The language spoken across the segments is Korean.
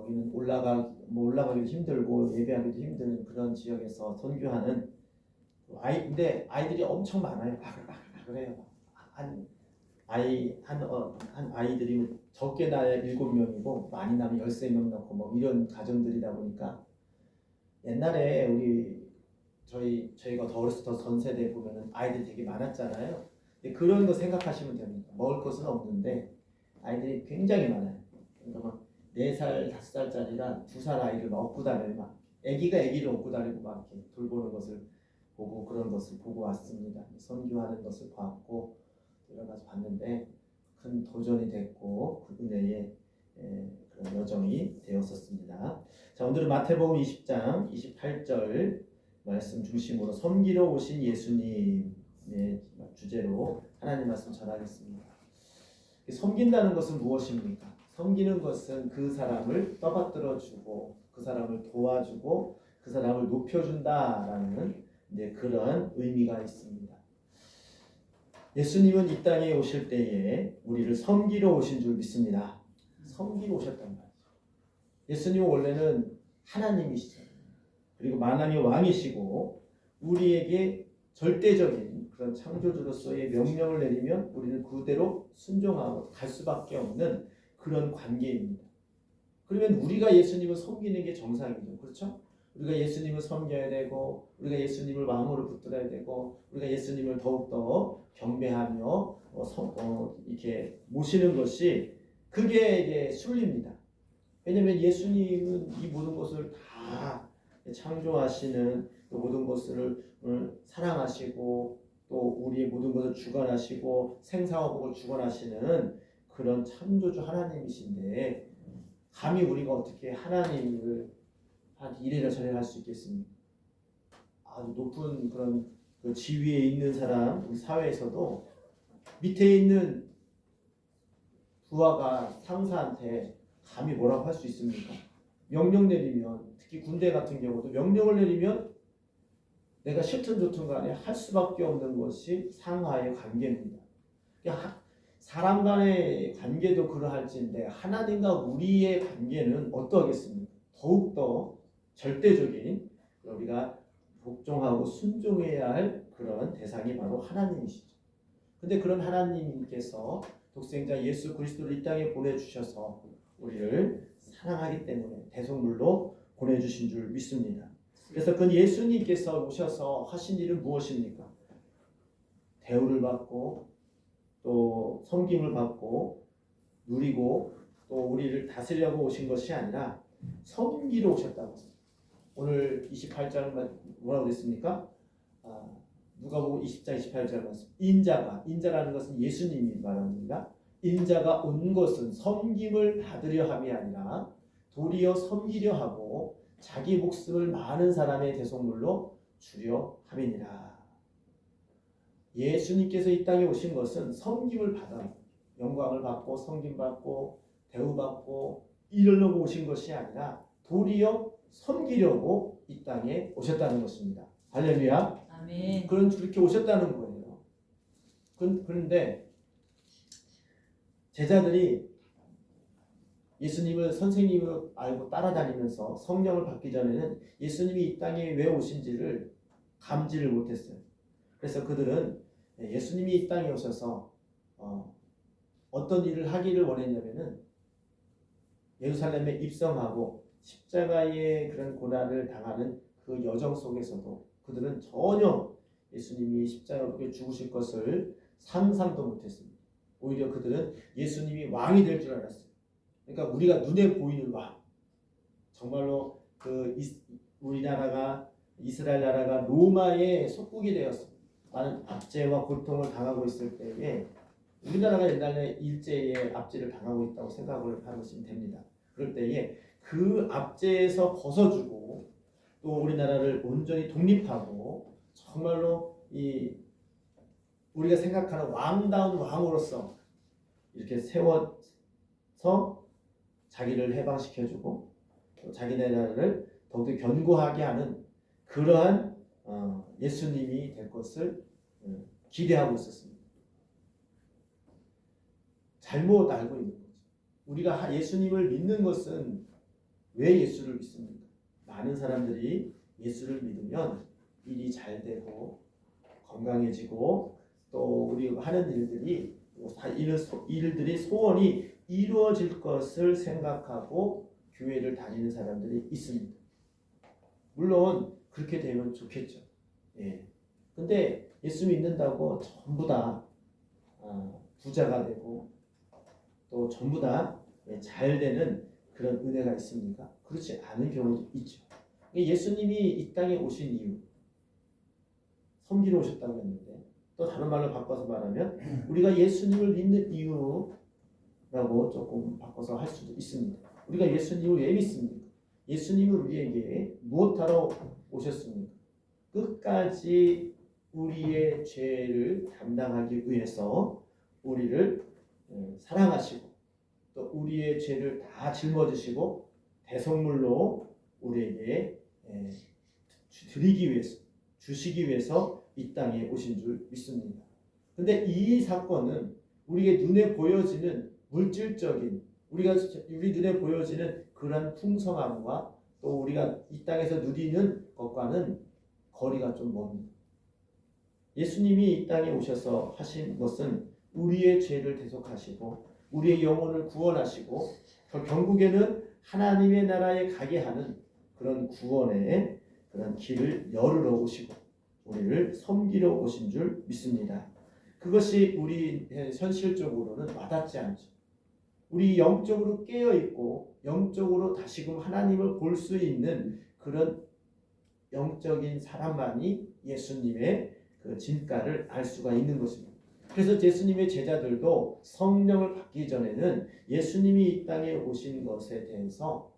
거기는 올라가기도 힘들고 예배하기도 힘든 그런 지역에서 선교하는 근데 아이들이 엄청 많아요. 그래요. 한 아이들이 적게 나야 7명이고 많이 나면 13명 넣고 뭐 이런 가정들이다 보니까 옛날에 저희가 더 어렸을 때 전 세대에 보면은 아이들이 되게 많았잖아요. 근데 그런 거 생각하시면 됩니다. 먹을 것은 없는데 아이들이 굉장히 많아요. 그러니까 막 4살, 5살짜리가 2살 아이를 막 업고 다니고 막 애기를 업고 다니고 막 이렇게 돌보는 것을 보고 그런 것을 보고 왔습니다. 선교하는 것을 봤고 여러 가지 봤는데 큰 도전이 됐고 그 은혜의 그런 여정이 되었었습니다. 자, 오늘은 마태복음 20장 28절 말씀 중심으로 섬기러 오신 예수님의 주제로 하나님 말씀 전하겠습니다. 섬긴다는 것은 무엇입니까? 섬기는 것은 그 사람을 떠받들어주고 그 사람을 도와주고 그 사람을 높여준다라는 그런 의미가 있습니다. 예수님은 이 땅에 오실 때에 우리를 섬기러 오신 줄 믿습니다. 섬기러 오셨단 말이죠. 예수님은 원래는 하나님이시잖아요. 그리고 만왕의 왕이시고 우리에게 절대적인 그런 창조주로서의 명령을 내리면 우리는 그대로 순종하고 갈 수밖에 없는 그런 관계입니다. 그러면 우리가 예수님을 섬기는 게 정상이죠. 그렇죠? 우리가 예수님을 섬겨야 되고 우리가 예수님을 마음으로 붙들어야 되고 우리가 예수님을 더욱더 경배하며 이렇게 모시는 것이 그게 이제 순리입니다. 왜냐하면 예수님은 이 모든 것을 다 창조하시는 또 모든 것을 사랑하시고 또 우리의 모든 것을 주관하시고 생사화복을 주관하시는 그런 창조주 하나님이신데 감히 우리가 어떻게 하나님을 이래라 저래라 할 수 있겠습니까? 아주 높은 그런 그 지위에 있는 사람 우리 사회에서도 밑에 있는 부하가 상사한테 감히 뭐라고 할 수 있습니까? 명령 내리면 특히 군대 같은 경우도 명령을 내리면 내가 싫든 좋든 간에 할 수밖에 없는 것이 상하의 관계입니다. 그러니까 사람 간의 관계도 그러할진데 하나님과 우리의 관계는 어떠하겠습니까? 더욱더 절대적인 우리가 복종하고 순종해야 할 그런 대상이 바로 하나님이시죠. 근데 그런 하나님께서 독생자 예수 그리스도를 이 땅에 보내주셔서 우리를 사랑하기 때문에 대속물로 보내주신 줄 믿습니다. 그래서 그 예수님께서 오셔서 하신 일은 무엇입니까? 대우를 받고 또 섬김을 받고 누리고 또 우리를 다스리려고 오신 것이 아니라 섬기러 오셨다고. 오늘 28장은 뭐라고 됐습니까? 누가복음 20장 28절 말씀. 인자라는 것은 예수님이 말합니다. 인자가 온 것은 섬김을 받으려 함이 아니라 도리어 섬기려 하고 자기 목숨을 많은 사람의 대속물로 주려 함이니라. 예수님께서 이 땅에 오신 것은 섬김을 받아 영광을 받고 섬김받고 대우받고 이러려고 오신 것이 아니라 도리어 섬기려고 이 땅에 오셨다는 것입니다. 할렐루야. 아멘. 그렇게 오셨다는 거예요. 그런데 제자들이 예수님을 선생님으로 알고 따라다니면서 성령을 받기 전에는 예수님이 이 땅에 왜 오신지를 감지를 못했어요. 그래서 그들은 예수님이 이 땅에 오셔서 어떤 일을 하기를 원했냐면은 예루살렘에 입성하고 십자가의 그런 고난을 당하는 그 여정 속에서도 그들은 전혀 예수님이 십자가에 죽으실 것을 상상도 못했습니다. 오히려 그들은 예수님이 왕이 될 줄 알았어요. 그러니까 우리가 눈에 보이는 왕, 정말로 우리나라가 이스라엘 나라가 로마의 속국이 되었습니다. 많은 압제와 고통을 당하고 있을 때에 우리나라가 옛날에 일제의 압제를 당하고 있다고 생각을 하시면 됩니다. 그럴 때에 그 압제에서 벗어주고 또 우리나라를 온전히 독립하고 정말로 우리가 생각하는 왕다운 왕으로서 이렇게 세워서 자기를 해방시켜주고 또 자기네 나라를 더욱더 견고하게 하는 그러한 예수님이 될 것을 기대하고 있었습니다. 잘못 알고 있는 거죠. 우리가 예수님을 믿는 것은 왜 예수를 믿습니까? 많은 사람들이 예수를 믿으면 일이 잘 되고 건강해지고 또 우리 하는 일들이 소원이 이루어질 것을 생각하고 교회를 다니는 사람들이 있습니다. 물론 그렇게 되면 좋겠죠. 예. 근데 예수 믿는다고 전부 다 부자가 되고 또 전부 다 잘 되는 그런 은혜가 있습니까? 그렇지 않은 경우도 있죠. 예수님이 이 땅에 오신 이유, 섬기러 오셨다고 했는데 또 다른 말로 바꿔서 말하면 우리가 예수님을 믿는 이유라고 조금 바꿔서 할 수도 있습니다. 우리가 예수님을 왜 믿습니까? 예수님은 우리에게 무엇하러 오셨습니까? 끝까지 우리의 죄를 담당하기 위해서 우리를 사랑하시고 또 우리의 죄를 다 짊어지시고 대속물로 우리에게 드리기 위해서 주시기 위해서 이 땅에 오신 줄 믿습니다. 근데 이 사건은 우리의 눈에 보여지는 물질적인 우리 눈에 보여지는 그런 풍성함과 또 우리가 이 땅에서 누리는 것과는 거리가 좀 멉니다. 예수님이 이 땅에 오셔서 하신 것은 우리의 죄를 대속하시고 우리의 영혼을 구원하시고 결국에는 하나님의 나라에 가게 하는 그런 구원의 그런 길을 열으러 오시고 우리를 섬기러 오신 줄 믿습니다. 그것이 우리 현실적으로는 와닿지 않죠. 우리 영적으로 깨어있고 영적으로 다시금 하나님을 볼 수 있는 그런 영적인 사람만이 예수님의 그 진가를 알 수가 있는 것입니다. 그래서 예수님의 제자들도 성령을 받기 전에는 예수님이 이 땅에 오신 것에 대해서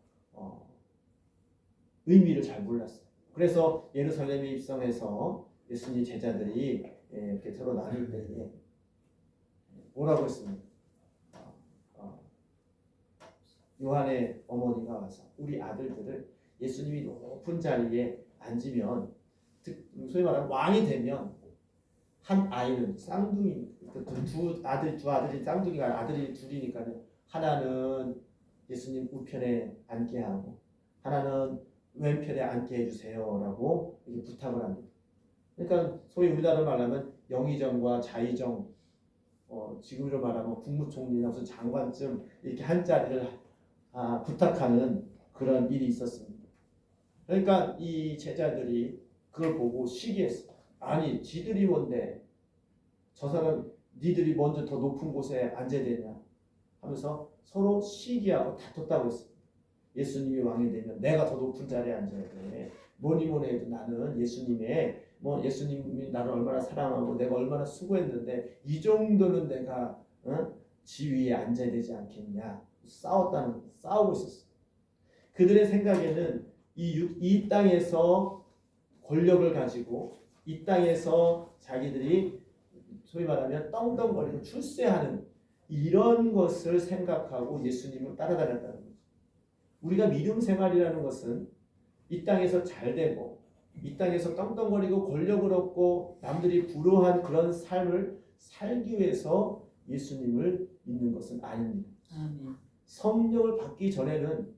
의미를 잘 몰랐어요. 그래서 예루살렘에 입성해서 예수님 제자들이 이렇게 서로 나눌 때에 뭐라고 했습니까? 요한의 어머니가 와서 우리 아들들을 예수님이 높은 자리에 앉으면 소위 말하면 왕이 되면 한 아이는 쌍둥이 두 아들이 쌍둥이가 아들이 둘이니까는 하나는 예수님 우편에 앉게 하고 하나는 왼편에 앉게 해주세요라고 이렇게 부탁을 합니다. 그러니까 소위 우리나라로 말하면 영의정과 자의정 지금으로 말하면 국무총리나 무슨 장관쯤 이렇게 한 자리를 부탁하는 그런 일이 있었습니다. 그러니까 이 제자들이 그걸 보고 시기했어요. 아니 지들이 뭔데 저 사람 니들이 먼저 더 높은 곳에 앉아야 되냐 하면서 서로 시기하고 다퉜다고 했습니다. 예수님이 왕이 되면 내가 더 높은 자리에 앉아야 돼. 뭐니 해도 나는 예수님이 나를 얼마나 사랑하고 내가 얼마나 수고했는데 이 정도는 내가 지위에 앉아야 되지 않겠냐. 싸우고 있었어요. 그들의 생각에는 이 땅에서 권력을 가지고 이 땅에서 자기들이 소위 말하면 떵떵거리고 출세하는 이런 것을 생각하고 예수님을 따라다녔다는 거죠. 우리가 믿음 생활이라는 것은 이 땅에서 잘 되고 이 땅에서 떵떵거리고 권력을 얻고 남들이 부러워한 그런 삶을 살기 위해서 예수님을 믿는 것은 아닙니다. 아멘. 성령을 받기 전에는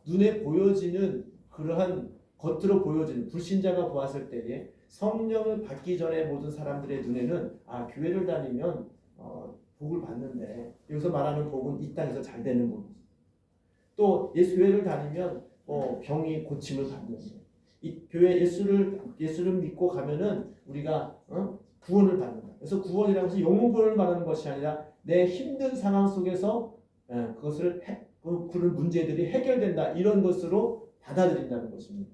눈에 보여지는 그러한 겉으로 보여지는 불신자가 보았을 때에 성령을 받기 전에 모든 사람들의 눈에는 교회를 다니면 복을 받는데 여기서 말하는 복은 이 땅에서 잘 되는 복이지. 또 교회를 다니면 병이 고침을 받는데 이 교회 예수를 믿고 가면은 우리가 구원을 받는다. 그래서 구원이라고 해서 영혼 구원을 말하는 것이 아니라 내 힘든 상황 속에서 그것을 그런 문제들이 해결된다 이런 것으로 받아들인다는 것입니다.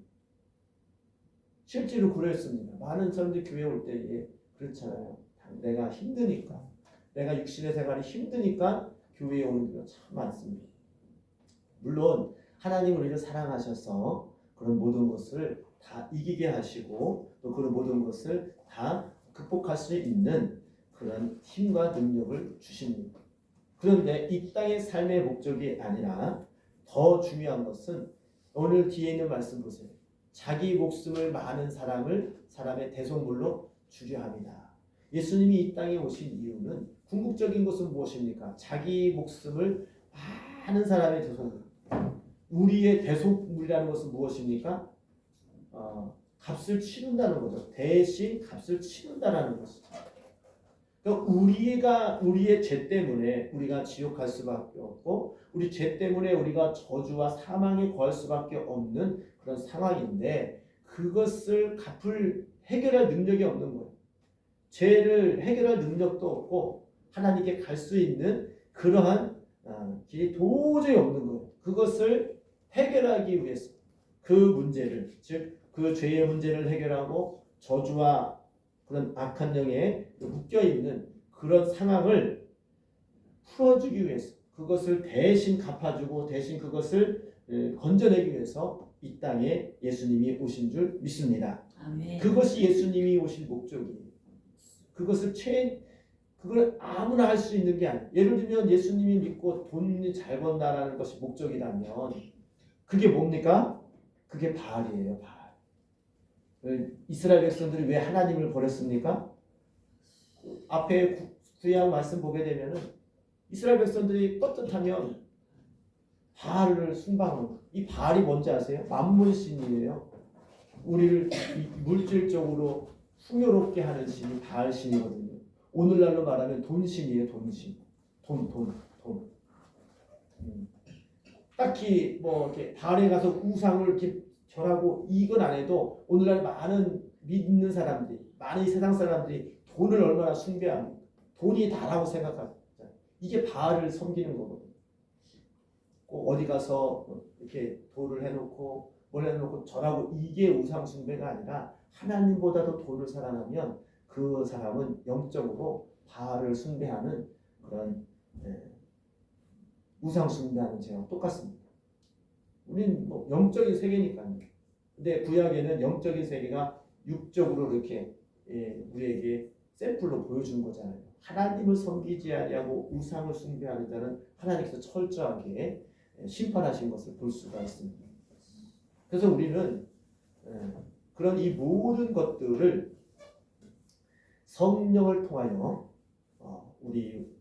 실제로 그랬습니다. 많은 사람들이 교회 올 때에 그렇잖아요. 내가 힘드니까 내가 육신의 생활이 힘드니까 교회에 오는 경우가 참 많습니다. 물론 하나님은 우리를 사랑하셔서 그런 모든 것을 다 이기게 하시고 또 그런 모든 것을 다 극복할 수 있는 그런 힘과 능력을 주십니다. 그런데 이 땅의 삶의 목적이 아니라 더 중요한 것은 오늘 뒤에 있는 말씀 보세요. 자기 목숨을 많은 사람의 대속물로 주려 합니다. 예수님이 이 땅에 오신 이유는 궁극적인 것은 무엇입니까? 자기 목숨을 많은 사람의 대속물. 우리의 대속물이라는 것은 무엇입니까? 값을 치른다는 거죠. 대신 값을 치른다라는 것이죠. 그러니까 우리의 죄 때문에 우리가 지옥 갈 수밖에 없고, 우리 죄 때문에 우리가 저주와 사망에 거할 수밖에 없는 그런 상황인데, 그것을 해결할 능력이 없는 거예요. 죄를 해결할 능력도 없고 하나님께 갈 수 있는 그러한 길이 도저히 없는 거예요. 그것을 해결하기 위해서 그 문제를, 즉 그 죄의 문제를 해결하고 저주와 그런 악한 영에 묶여있는 그런 상황을 풀어주기 위해서, 그것을 대신 갚아주고 대신 그것을 건져내기 위해서 이 땅에 예수님이 오신 줄 믿습니다. 아멘. 그것이 예수님이 오신 목적이에요. 그걸 아무나 할 수 있는 게 아니에요. 예를 들면 예수님이 믿고 돈 잘 번다라는 것이 목적이라면 그게 뭡니까? 그게 바알이에요. 바알. 이스라엘 백성들이 왜 하나님을 버렸습니까? 앞에 구약 말씀 보게 되면은 이스라엘 백성들이 떳떳하면 바알을 숭방하는 거예요. 이 바알이 뭔지 아세요? 만몬신이에요. 우리를 물질적으로 풍요롭게 하는 신이 바알신이거든요. 오늘날로 말하면 돈신이에요. 돈신. 돈. 딱히 뭐 이렇게 바알에 가서 우상을 이렇게 절하고 이건 안 해도 오늘날 많은 믿는 사람들이, 많은 세상 사람들이 돈을 얼마나 숭배합니까? 돈이 다라고 생각합니다. 이게 바알을 섬기는 거거든요. 꼭 어디 가서 이렇게 돌을 해놓고 뭘 해놓고 절하고, 이게 우상 숭배가 아니라 하나님보다도 돈을 사랑하면 그 사람은 영적으로 바알을 숭배하는 그런 우상 숭배하는 죄와 똑같습니다. 우리는 뭐 영적인 세계니까요. 근데 구약에는 영적인 세계가 육적으로 이렇게 우리에게 샘플로 보여준 거잖아요. 하나님을 섬기지 아니하고 우상을 숭배하는 자는 하나님께서 철저하게 심판하신 것을 볼 수가 있습니다. 그래서 우리는 그런 이 모든 것들을 성령을 통하여 우리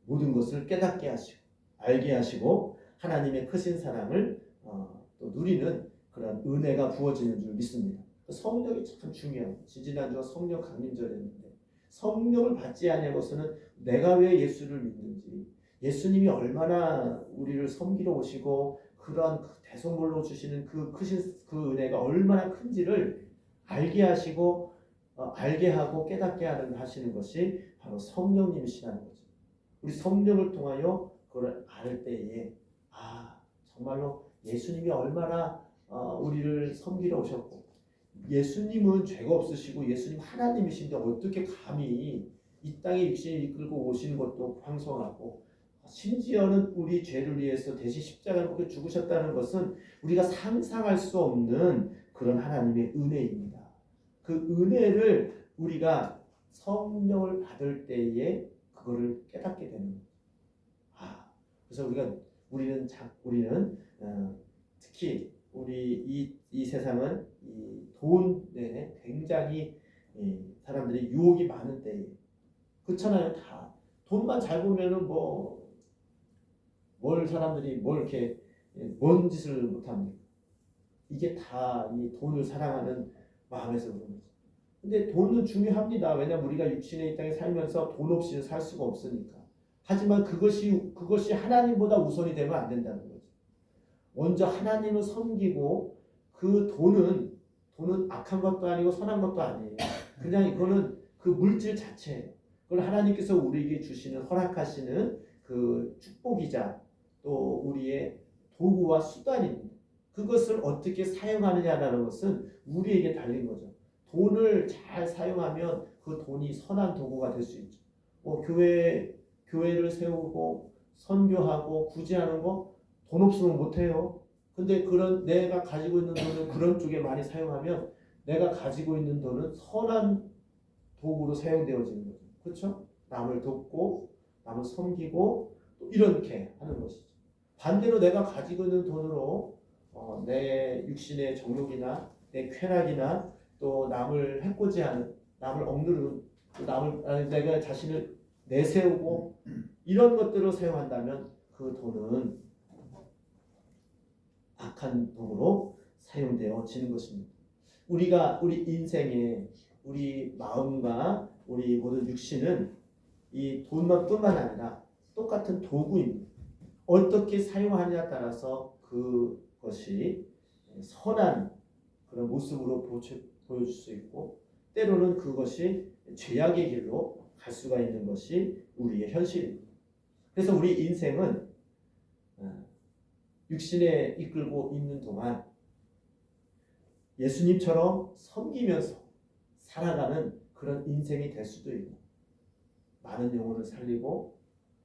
모든 것을 깨닫게 하시고 알게 하시고 하나님의 크신 사랑을 또 누리는 그런 은혜가 부어지는 줄 믿습니다. 성령이 참 중요합니다. 지지난주가 성령 강림절이었는데 성령을 받지 아니하고서는 내가 왜 예수를 믿는지, 예수님이 얼마나 우리를 섬기러 오시고 그런 대속물로 주시는 그 크신 그 은혜가 얼마나 큰지를 알게 하시고 알게 하고 깨닫게 하시는 것이 바로 성령님이시라는 거죠. 우리 성령을 통하여 그걸 알 때에 정말로 예수님이 얼마나 우리를 섬기러 오셨고, 예수님은 죄가 없으시고 예수님 하나님이신데 어떻게 감히 이 땅에 육신을 이끌고 오시는 것도 황송하고, 심지어는 우리 죄를 위해서 대신 십자가를 못 죽으셨다는 것은 우리가 상상할 수 없는 그런 하나님의 은혜입니다. 그 은혜를 우리가 성령을 받을 때에 그거를 깨닫게 되는 거예요. 그래서 우리는 특히 우리 이 세상은 이 돈에 굉장히 사람들이 유혹이 많은 때에, 그렇잖아요. 다 돈만 잘 보면은 뭘 사람들이 뭘 이렇게 뭔 짓을 못합니까? 이게 다 이 돈을 사랑하는 마음에서 그런 거죠. 근데 돈은 중요합니다. 왜냐하면 우리가 육신의 이 땅에 살면서 돈 없이는 살 수가 없으니까. 하지만 그것이 하나님보다 우선이 되면 안 된다는 거죠. 먼저 하나님을 섬기고, 그 돈은 악한 것도 아니고 선한 것도 아니에요. 그냥 이거는 그 물질 자체예요. 그걸 하나님께서 우리에게 주시는, 허락하시는 그 축복이자 또 우리의 도구와 수단입니다. 그것을 어떻게 사용하느냐라는 것은 우리에게 달린 거죠. 돈을 잘 사용하면 그 돈이 선한 도구가 될 수 있죠. 교회를 세우고 선교하고 구제하는 거 돈 없으면 못해요. 근데 내가 가지고 있는 돈을 그런 쪽에 많이 사용하면 내가 가지고 있는 돈은 선한 도구로 사용되어지는 거죠. 그렇죠? 남을 돕고 남을 섬기고 또 이렇게 하는 것이죠. 반대로 내가 가지고 있는 돈으로 내 육신의 정욕이나 내 쾌락이나 또 남을 해코지하는, 남을 억누르는, 내가 자신을 내세우고 이런 것들을 사용한다면 그 돈은 악한 도구로 사용되어지는 것입니다. 우리 인생에 우리 마음과 우리 모든 육신은 이 돈만뿐만 아니라 똑같은 도구입니다. 어떻게 사용하느냐에 따라서 그것이 선한 그런 모습으로 보여줄 수 있고 때로는 그것이 죄악의 길로 갈 수가 있는 것이 우리의 현실입니다. 그래서 우리 인생은 육신에 이끌고 있는 동안 예수님처럼 섬기면서 살아가는 그런 인생이 될 수도 있고 많은 영혼을 살리고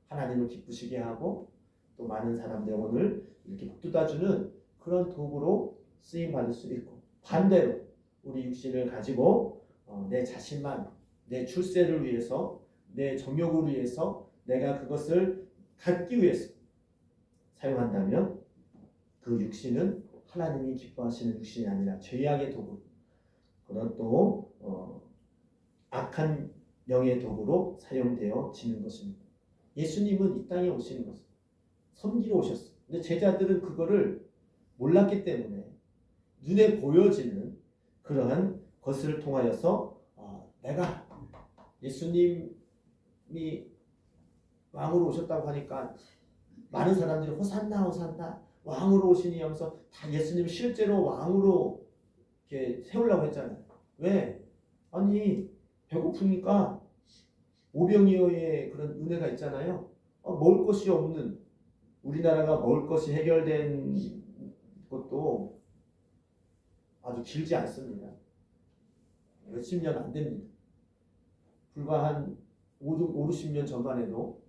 하나님을 기쁘시게 하고 또 많은 사람들 영혼을 이렇게 북돋아주는 그런 도구로 쓰임받을 수 있고 반대로 우리 육신을 가지고 내 자신만 내 출세를 위해서 내 정욕을 위해서 내가 그것을 갖기 위해서 사용한다면 그 육신은 하나님이 기뻐하시는 육신이 아니라 죄악의 도구 그런 또 악한 영의 도구로 사용되어지는 것입니다. 예수님은 이 땅에 오시는 것은 섬기러 오셨어요. 근데 제자들은 그거를 몰랐기 때문에 눈에 보여지는 그러한 것을 통하여서 내가 예수님이 왕으로 오셨다고 하니까 많은 사람들이 호산나 호산나 왕으로 오시니 하면서 다 예수님을 실제로 왕으로 이렇게 세우려고 했잖아요. 왜? 아니 배고프니까 오병이어의 그런 은혜가 있잖아요. 먹을 것이 없는 우리나라가 먹을 것이 해결된 것도 아주 길지 않습니다. 몇십 년 안 됩니다. 불과 한 50년 전만 해도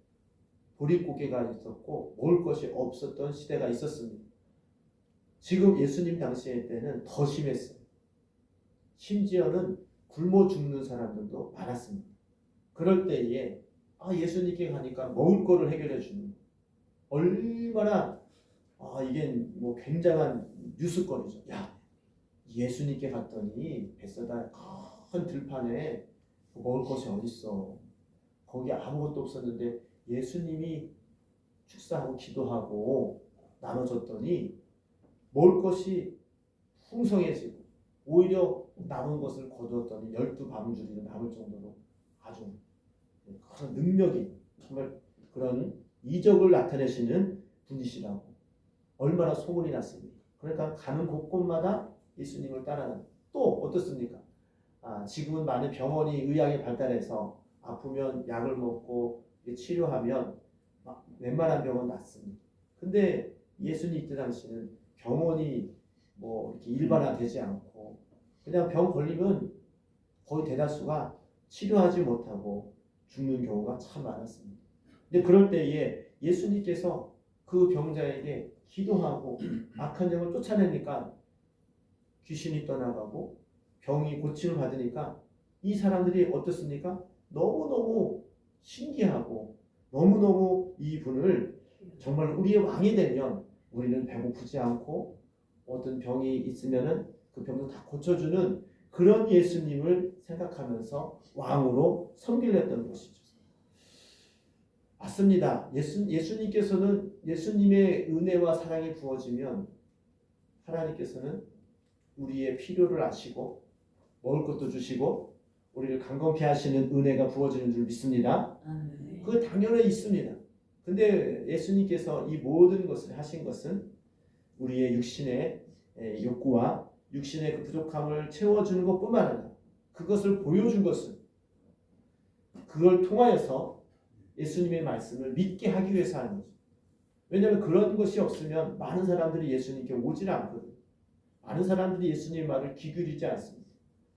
보릿고개가 있었고 먹을 것이 없었던 시대가 있었습니다. 지금 예수님 당시의 때는 더 심했어요. 심지어는 굶어 죽는 사람들도 많았습니다. 그럴 때에 예수님께 가니까 먹을 거를 해결해 주는 얼마나 이게 뭐 굉장한 뉴스거리죠. 야 예수님께 갔더니 뱃사다 큰 들판에 먹을 것이 어딨어. 거기 아무것도 없었는데 예수님이 축사하고 기도하고 나눠줬더니 먹을 것이 풍성해지고 오히려 남은 것을 거두었더니 12바구니가 남을 정도로 아주 그런 능력이 정말 그런 이적을 나타내시는 분이시라고 얼마나 소문이 났습니까? 그러니까 가는 곳곳마다 예수님을 따라가는 또 어떻습니까? 지금은 많은 병원이 의학이 발달해서 아프면 약을 먹고 치료하면 웬만한 병은 낫습니다. 근데 예수님 이때 당시는 병원이 뭐 이렇게 일반화되지 않고 그냥 병 걸리면 거의 대다수가 치료하지 못하고 죽는 경우가 참 많았습니다. 근데 그럴 때에 예수님께서 그 병자에게 기도하고 악한 영을 쫓아내니까 귀신이 떠나가고 병이 고침을 받으니까 이 사람들이 어떻습니까? 너무너무 신기하고 너무너무 이 분을 정말 우리의 왕이 되면 우리는 배고프지 않고 어떤 병이 있으면은 그 병도 다 고쳐주는 그런 예수님을 생각하면서 왕으로 섬기려 했던 것이죠. 맞습니다. 예수님께서는 예수님의 은혜와 사랑이 부어지면 하나님께서는 우리의 필요를 아시고 먹을 것도 주시고 우리를 강건케 하시는 은혜가 부어지는 줄 믿습니다. 그 당연히 있습니다. 근데 예수님께서 이 모든 것을 하신 것은 우리의 육신의 욕구와 육신의 그 부족함을 채워주는 것뿐만 아니라 그것을 보여준 것은 그걸 통하여서 예수님의 말씀을 믿게 하기 위해서 하는 거죠. 왜냐하면 그런 것이 없으면 많은 사람들이 예수님께 오질 않거든요. 많은 사람들이 예수님의 말을 귀 기울이지 않습니다.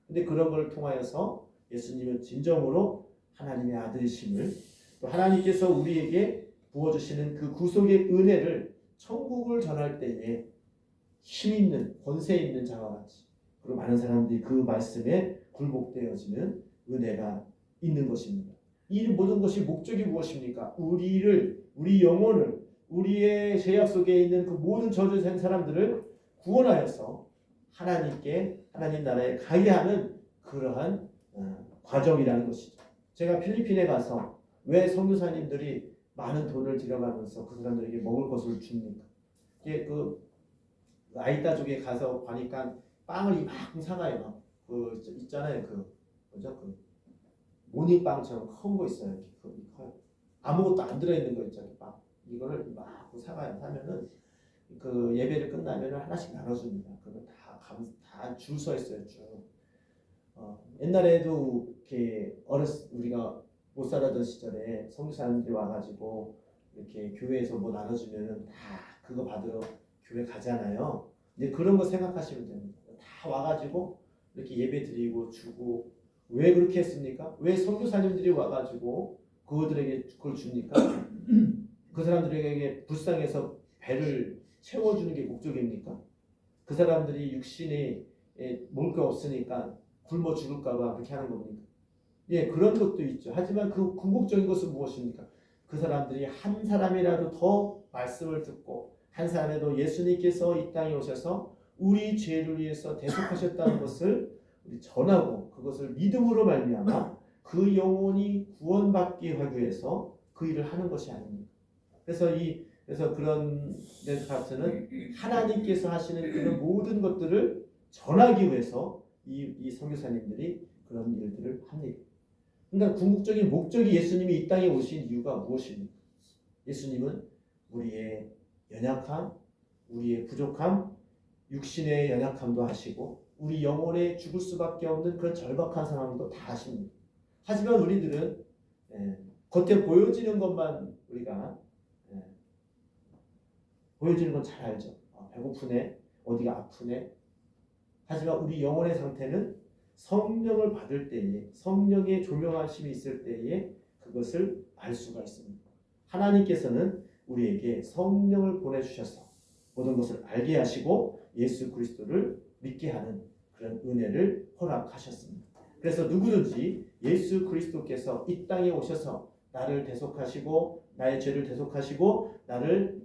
근데 그런 걸 통하여서 예수님은 진정으로 하나님의 아들이심을 또 하나님께서 우리에게 부어주시는 그 구속의 은혜를 천국을 전할 때에 힘 있는 권세 있는 자와 같이 그리고 많은 사람들이 그 말씀에 굴복되어지는 은혜가 있는 것입니다. 이 모든 것이 목적이 무엇입니까? 우리 영혼을 우리의 죄악 속에 있는 그 모든 저주된 사람들을 구원하여서 하나님 나라에 가게 하는 그러한 과정이라는 것이죠. 제가 필리핀에 가서 왜 선교사님들이 많은 돈을 들여가면서 그 사람들에게 먹을 것을 줍니까? 이게 그 아이다족에 가서 가니까 빵을 이만큼 사가요. 막 그 있잖아요. 그 뭐죠? 그 모닝빵처럼 큰 거 있어요. 이렇게 커요. 아무것도 안 들어있는 거 있잖아요. 빵. 이거를 이만큼 사가요. 사면은 그 예배를 끝나면 하나씩 나눠줍니다. 그거 다 줄 서 있어요. 쭉. 옛날에도 이렇게 우리가 못 살았던 시절에 선교사님들이 와가지고 이렇게 교회에서 뭐 나눠주면은 다 그거 받으러 교회 가잖아요. 이제 그런 거 생각하시면 됩니다. 다 와가지고 이렇게 예배 드리고 주고. 왜 그렇게 했습니까? 왜 선교사님들이 와가지고 그들에게 그걸 줍니까? 그 사람들에게 불쌍해서 배를 채워주는 게 목적입니까? 그 사람들이 육신에 먹을 게 없으니까 굶어 죽을까봐 그렇게 하는 겁니까? 예, 그런 것도 있죠. 하지만 그 궁극적인 것은 무엇입니까? 그 사람들이 한 사람이라도 더 말씀을 듣고 한 사람에도 예수님께서 이 땅에 오셔서 우리 죄를 위해서 대속하셨다는 것을 우리 전하고 그것을 믿음으로 말미암아 그 영혼이 구원받기 하기 위해서 그 일을 하는 것이 아닙니까? 그래서 그런 데서는 하나님께서 하시는 그런 모든 것들을 전하기 위해서 이 선교사님들이 그런 일들을 합니다. 그러니까 궁극적인 목적이 예수님이 이 땅에 오신 이유가 무엇입니까? 예수님은 우리의 연약함, 우리의 부족함, 육신의 연약함도 하시고 우리 영혼에 죽을 수밖에 없는 그런 절박한 상황도 다 하십니다. 하지만 우리들은 겉에 보여지는 것만 우리가 보여지는 건 잘 알죠. 배고프네, 어디가 아프네. 하지만 우리 영혼의 상태는 성령을 받을 때에, 성령의 조명하심이 있을 때에 그것을 알 수가 있습니다. 하나님께서는 우리에게 성령을 보내주셔서 모든 것을 알게 하시고 예수 그리스도를 믿게 하는 그런 은혜를 허락하셨습니다. 그래서 누구든지 예수 그리스도께서 이 땅에 오셔서 나를 대속하시고 나의 죄를 대속하시고 나를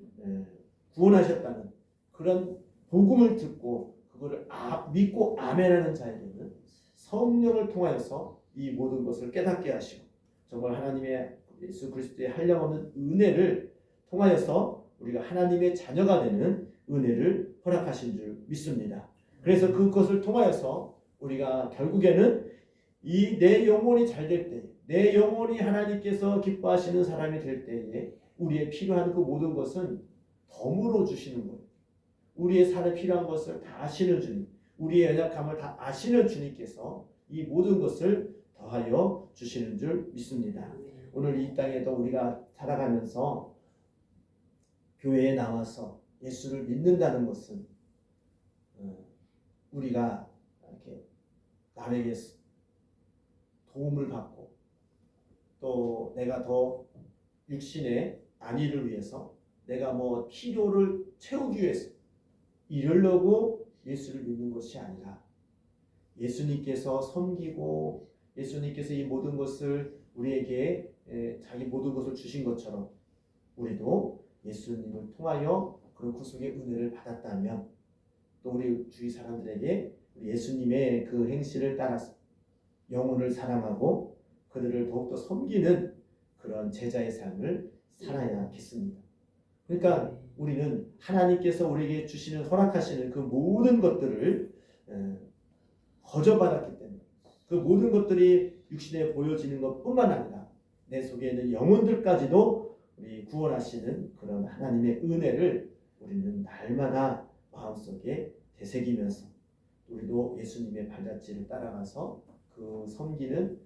구원하셨다는 그런 복음을 듣고 그거를 믿고 아멘하는 자에게는 성령을 통하여서 이 모든 것을 깨닫게 하시고 정말 하나님의 예수 그리스도의 한량없는 은혜를 통하여서 우리가 하나님의 자녀가 되는 은혜를 허락하신 줄 믿습니다. 그래서 그것을 통하여서 우리가 결국에는 이 내 영혼이 잘 될 때, 내 영혼이 하나님께서 기뻐하시는 사람이 될 때에 우리의 필요한 그 모든 것은 덤으로 주시는 거예요. 우리의 삶에 필요한 것을 다 아시는 주님, 우리의 연약함을 다 아시는 주님께서 이 모든 것을 더하여 주시는 줄 믿습니다. 오늘 이 땅에도 우리가 살아가면서 교회에 나와서 예수를 믿는다는 것은 우리가 이렇게 남에게 도움을 받고 또 내가 더 육신의 안위를 위해서 내가 뭐 필요를 채우기 위해서 이러려고 예수를 믿는 것이 아니라 예수님께서 섬기고 예수님께서 이 모든 것을 우리에게 자기 모든 것을 주신 것처럼 우리도 예수님을 통하여 그런 구속의 은혜를 받았다면 또 우리 주위 사람들에게 우리 예수님의 그 행실을 따라서 영혼을 사랑하고 그들을 더욱더 섬기는 그런 제자의 삶을 살아야겠습니다. 그러니까 우리는 하나님께서 우리에게 주시는 허락하시는 그 모든 것들을 거저받았기 때문에 그 모든 것들이 육신에 보여지는 것뿐만 아니라 내 속에 있는 영혼들까지도 우리 구원하시는 그런 하나님의 은혜를 우리는 날마다 마음속에 되새기면서 우리도 예수님의 발자취를 따라가서 그 섬기는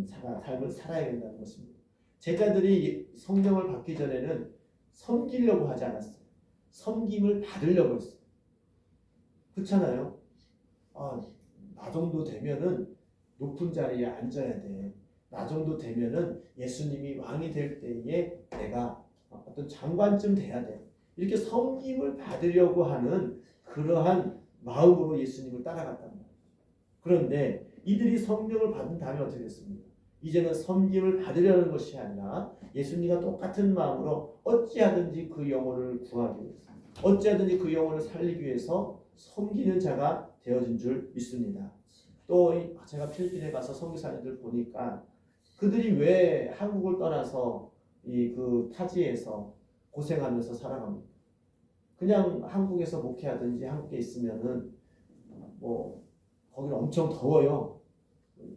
삶을 살아야 된다는 것입니다. 제자들이 성령을 받기 전에는 섬기려고 하지 않았어요. 섬김을 받으려고 했어요. 그렇잖아요. 나 정도 되면은 높은 자리에 앉아야 돼. 나 정도 되면은 예수님이 왕이 될 때에 내가 어떤 장관쯤 돼야 돼. 이렇게 섬김을 받으려고 하는 그러한 마음으로 예수님을 따라갔단 말이에요. 그런데 이들이 성령을 받은 다음에 어떻게 됐습니까? 이제는 섬김을 받으려는 것이 아니라 예수님과 똑같은 마음으로 어찌하든지 그 영혼을 구하기 위해서 어찌하든지 그 영혼을 살리기 위해서 섬기는 자가 되어진 줄 믿습니다. 또 제가 필리핀에 가서 선교사님들 보니까 그들이 왜 한국을 떠나서 이 그 타지에서 고생하면서 살아갑니까? 그냥 한국에서 목회하든지 한국에 있으면은 뭐 거기는 엄청 더워요.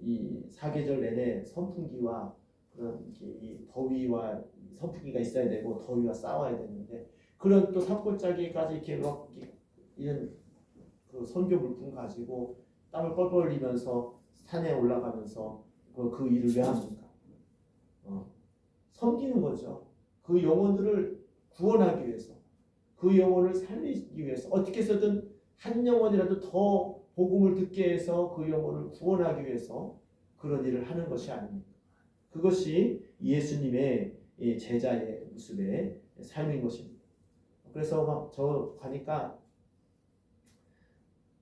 이 사계절 내내 선풍기와 그런 이 더위와 선풍기가 있어야 되고 더위와 싸워야 되는데 그런 또 산골짜기까지 이렇게 막 이런 그 선교 물품 가지고 땀을 뻘뻘 흘리면서 산에 올라가면서 그 일을 왜 합니까? 섬기는 거죠. 그 영혼들을 구원하기 위해서, 그 영혼을 살리기 위해서 어떻게 해서든 한 영혼이라도 더 복음을 듣게 해서 그 영혼을 구원하기 위해서 그런 일을 하는 것이 아닙니까? 그것이 예수님의 제자의 모습의 삶인 것입니다. 그래서 막 저 가니까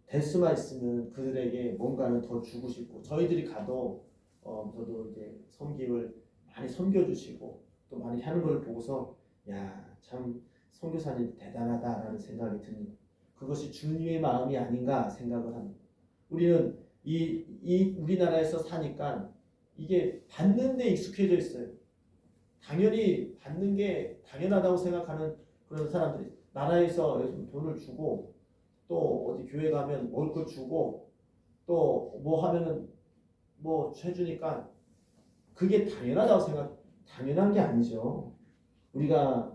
될 수만 있으면 그들에게 뭔가는 더 주고 싶고 저희들이 가도 저도 이제 섬김을 많이 섬겨주시고 또 많이 하는 걸 보고서 야, 참 선교사님 대단하다라는 생각이 듭니다. 그것이 주님의 마음이 아닌가 생각을 합니다. 우리는 이 우리나라에서 사니까 이게 받는 데 익숙해져 있어요. 당연히 받는 게 당연하다고 생각하는 그런 사람들이 나라에서 돈을 주고 또 어디 교회 가면 먹을 거 주고 또 뭐 하면은 뭐 해주니까 그게 당연한 게 아니죠. 우리가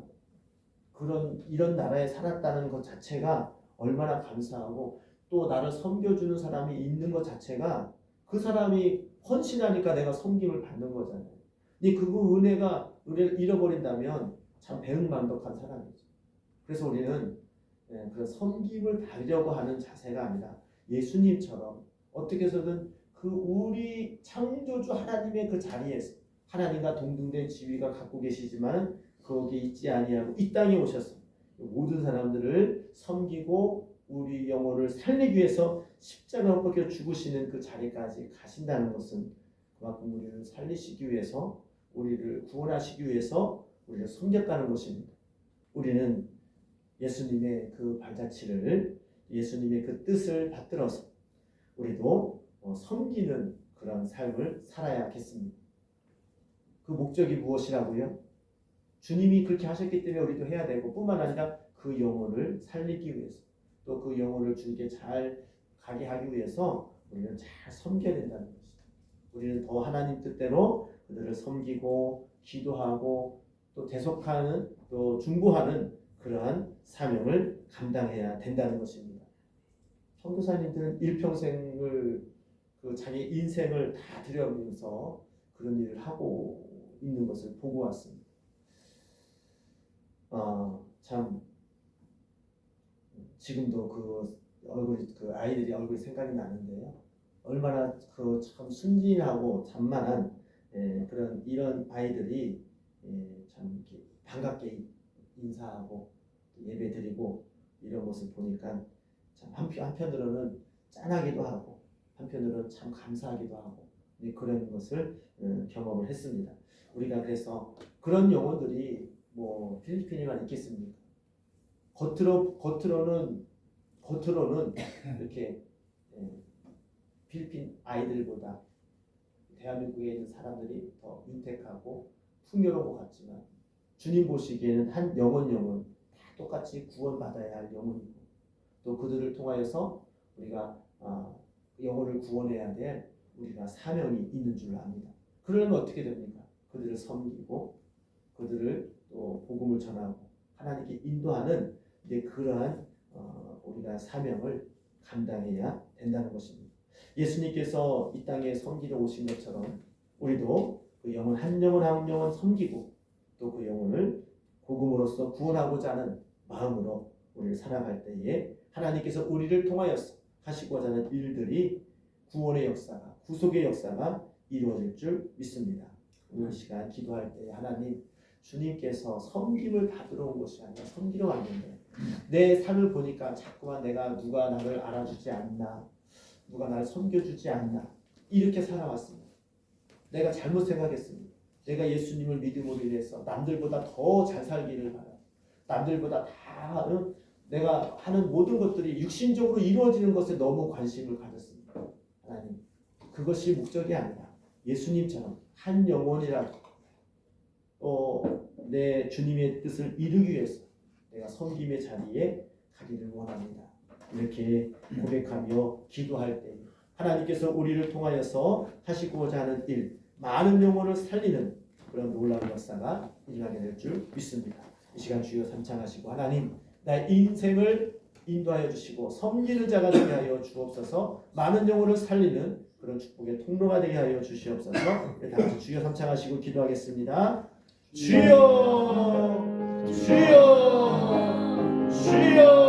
이런 나라에 살았다는 것 자체가 얼마나 감사하고 또 나를 섬겨주는 사람이 있는 것 자체가 그 사람이 헌신하니까 내가 섬김을 받는 거잖아요. 근데 그 은혜를 잃어버린다면 참 배은망덕한 사람이죠. 그래서 우리는 그 섬김을 받으려고 하는 자세가 아니라 예수님처럼 어떻게 해서든 그 우리 창조주 하나님의 그 자리에서 하나님과 동등된 지위가 갖고 계시지만 거기에 있지 아니하고 이 땅에 오셔서 모든 사람들을 섬기고 우리 영혼을 살리기 위해서 십자가를 벗겨 죽으시는 그 자리까지 가신다는 것은 그만큼 우리를 살리시기 위해서 우리를 구원하시기 위해서 우리를 섬겼다는 것입니다. 우리는 예수님의 그 발자취를 예수님의 그 뜻을 받들어서 우리도 섬기는 그런 삶을 살아야겠습니다. 그 목적이 무엇이라고요? 주님이 그렇게 하셨기 때문에 우리도 해야 되고 뿐만 아니라 그 영혼을 살리기 위해서 또 그 영혼을 주님께 잘 가게 하기 위해서 우리는 잘 섬겨야 된다는 것이죠. 우리는 더 하나님 뜻대로 그들을 섬기고 기도하고 또 대속하는 또 중보하는 그러한 사명을 감당해야 된다는 것입니다. 선교사님들은 일평생을 그 자기 인생을 다 들여면서 그런 일을 하고 있는 것을 보고 왔습니다. 참 지금도 그 아이들이 얼굴이 생각이 나는데요. 얼마나 그 참 순진하고 잔만한 그런 이런 아이들이 참 이렇게 반갑게 인사하고 예배드리고 이런 모습 보니까 참 한편으로는 짠하기도 하고 한편으로는 참 감사하기도 하고 그런 것을 경험을 했습니다. 우리가 그래서 그런 영혼들이 뭐 필리핀에만 있겠습니까? 겉으로는 이렇게 필리핀 아이들보다 대한민국에 있는 사람들이 더 윤택하고 풍요로운 것 같지만 주님 보시기에는 한 영혼 다 똑같이 구원받아야 할 영혼이고 또 그들을 통하여서 우리가 영혼을 구원해야 될 우리가 사명이 있는 줄 압니다. 그러려면 어떻게 됩니까? 그들을 섬기고 그들을 또 복음을 전하고 하나님께 인도하는 그러한 우리가 사명을 감당해야 된다는 것입니다. 예수님께서 이 땅에 섬기러 오신 것처럼 우리도 그 영혼 한 영혼 섬기고 또 그 영혼을 복음으로써 구원하고자 하는 마음으로 우리를 살아갈 때에 하나님께서 우리를 통하여서 하시고자 하는 일들이 구원의 역사가 구속의 역사가 이루어질 줄 믿습니다. 오늘 시간 기도할 때 하나님 주님께서 섬김을 받으러 온 것이 아니라 섬기러 왔는데 내 삶을 보니까 자꾸만 누가 나를 알아주지 않나 누가 나를 섬겨주지 않나 이렇게 살아왔습니다. 내가 잘못 생각했습니다. 내가 예수님을 믿음으로 인해서 남들보다 더 잘 살기를 바라 남들보다 다 내가 하는 모든 것들이 육신적으로 이루어지는 것에 너무 관심을 가졌습니다. 하나님 그것이 목적이 아니라 예수님처럼 한 영혼이라도 내 주님의 뜻을 이루기 위해서 내가 섬김의 자리에 가기를 원합니다. 이렇게 고백하며 기도할 때 하나님께서 우리를 통하여서 하시고자 하는 일, 많은 영혼을 살리는 그런 놀라운 역사가 일어나게 될 줄 믿습니다. 이 시간 주여 삼창하시고 하나님 나의 인생을 인도하여 주시고 섬기는 자가 되게 하여 주옵소서. 많은 영혼을 살리는 그런 축복의 통로가 되게 하여 주시옵소서. 다 같이 주여 삼창하시고 기도하겠습니다. 주여 주여 주여